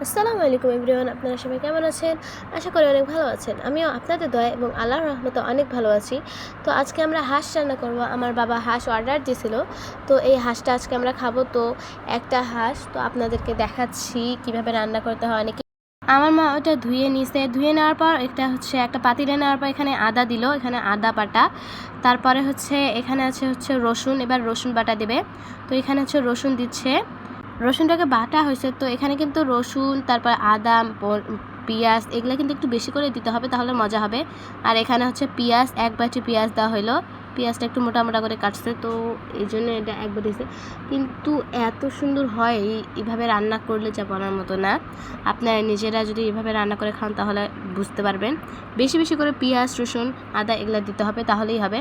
আসসালামু আলাইকুম এভরিওয়ান, আপনারা সবাই কেমন আছেন? আশা করি অনেক ভালো আছেন। আমিও আপনাদের দয়া এবং আল্লাহর রহমতে অনেক ভালো আছি। তো আজকে আমরা হাঁস রান্না করব। আমার বাবা হাঁস অর্ডার দিয়েছিল, তো এই হাঁসটা আজকে আমরা খাবো। তো একটা হাঁস তো আপনাদেরকে দেখাচ্ছি কিভাবে রান্না করতে হয়। অনেকে আমার মা ওটা ধুয়ে নিছে, ধুয়ে নেওয়ার পর একটা পাতিলে নেওয়ার পর এখানে আদা দিল, এখানে আদা বাটা, তারপরে এখানে আছে রসুন। এবার রসুন বাটা দেবে। তো এখানে রসুন দিচ্ছে, রসুনটাকে বাটা হয়েছে। তো এখানে কিন্তু রসুন, তারপর আদা, পেঁয়াজ এগুলো কিন্তু একটু বেশি করে দিতে হবে, তাহলে মজা হবে। আর এখানে পেঁয়াজ, এক বাটি পেঁয়াজ দেওয়া হলো। পেঁয়াজটা একটু মোটা মোটা করে কাটছে, তো এই জন্য এটা এক বাটিছে। কিন্তু এত সুন্দর হয় এইভাবে রান্না করলে, যা বলার মতো না। আপনারা নিজেরা যদি এইভাবে রান্না করে খান তাহলে বুঝতে পারবেন। বেশি বেশি করে পেঁয়াজ, রসুন, আদা এগুলো দিতে হবে, তাহলেই হবে।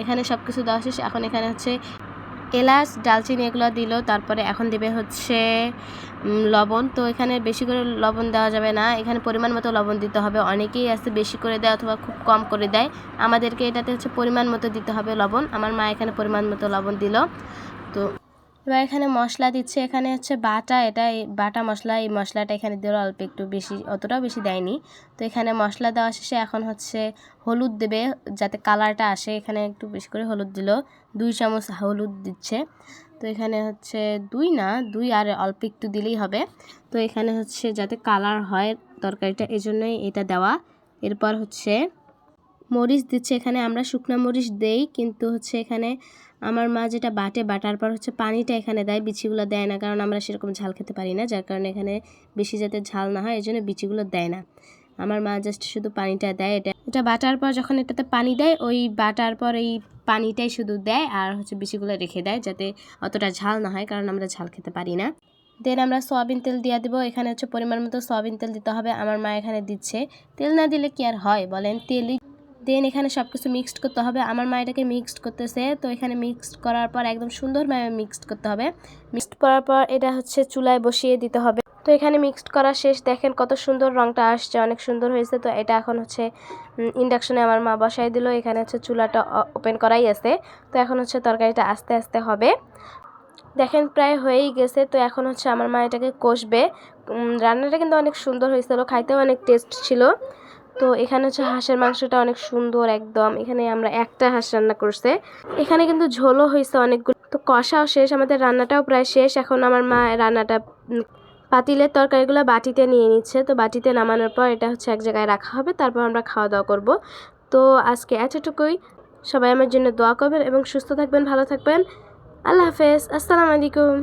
এখানে সব কিছু দেওয়া শেষ। এখন এখানে এলাচ, ডালচিনি এগুলো দিল। তারপরে এখন দেবে লবণ। তো এখানে বেশি করে লবণ দেওয়া যাবে না, এখানে পরিমাণ মতো লবণ দিতে হবে। অনেকেই আছে বেশি করে দেয় অথবা খুব কম করে দেয়। আমাদেরকে এটাতে পরিমাণ মতো দিতে হবে লবণ। আমার মা এখানে পরিমাণ মতো লবণ দিল। তো এবার এখানে মশলা দিচ্ছে। এখানে বাটা, এই বাটা মশলা, এই মশলাটা এখানে দিল অল্প একটু, বেশি অতটাও বেশি দেয়নি। তো এখানে মশলা দেওয়া শেষে এখন হলুদ দেবে, যাতে কালারটা আসে। এখানে একটু বেশি করে হলুদ দিল, 2 চামচ হলুদ দিচ্ছে। তো এখানে 2 আর অল্প একটু দিলেই হবে। তো এখানে যাতে কালার হয় তরকারিটা, এজন্যই এটা দেওয়া। এরপর মরিচ দিচ্ছে। এখানে আমরা শুকনো মরিচ দেই, কিন্তু এখানে আমার মা যেটা বাটার পর পানিটা এখানে দেয়, বিচিগুলো দেয় না, কারণ আমরা সেরকম ঝাল খেতে পারি না। যার কারণে এখানে বেশি যাতে ঝাল না হয়, এই জন্য বিচিগুলো দেয় না। আমার মা জাস্ট শুধু পানিটা দেয়। এটা বাটার পর যখন এটাতে পানি দেয়, ওই বাটার পর এই পানিটাই শুধু দেয়, আর বিচিগুলো রেখে দেয় যাতে অতটা ঝাল না হয়, কারণ আমরা ঝাল খেতে পারি না। দেন আমরা সয়াবিন তেল দিয়ে দেবো। এখানে পরিমাণ মতো সয়াবিন তেল দিতে হবে। আমার মা এখানে দিচ্ছে। তেল না দিলে কি আর হয় বলেন, তেলই। দেন এখানে সব কিছু মিক্সড করতে হবে। আমার মা এটাকে মিক্সড করতেছে। তো এখানে মিক্সড করার পর একদম সুন্দরভাবে মিক্সড করতে হবে। মিক্সড করার পর এটা চুলায় বসিয়ে দিতে হবে। তো এখানে মিক্সড করা শেষ। দেখেন কত সুন্দর রংটা আসছে, অনেক সুন্দর হয়েছে। তো এটা এখন ইন্ডাকশনে আমার মা বসাই দিল। এখানে চুলাটা ওপেন করাই আছে। তো এখন তরকারিটা আস্তে আস্তে হবে। দেখেন প্রায় হয়েই গেছে। তো এখন আমার মা এটাকে কষবে। রান্নাটা কিন্তু অনেক সুন্দর হয়েছিল, খাইতেও অনেক টেস্ট ছিল। তো এখানে হাঁসের মাংসটা অনেক সুন্দর একদম। এখানে আমরা একটা হাঁস রান্না করছে, এখানে কিন্তু ঝোলও হয়েছে অনেকগুলো। তো কষাও শেষ, আমাদের রান্নাটাও প্রায় শেষ। এখন আমার মা রান্নাটা পাতিলের তরকারিগুলো বাটিতে নিয়ে নিচ্ছে। তো বাটিতে নামানোর পর এটা এক জায়গায় রাখা হবে, তারপর আমরা খাওয়া দাওয়া করব। তো আজকে এতটুকুই। সবাই আমার জন্য দোয়া করবেন এবং সুস্থ থাকবেন, ভালো থাকবেন। আল্লাহ হাফেজ, আসসালামু আলাইকুম।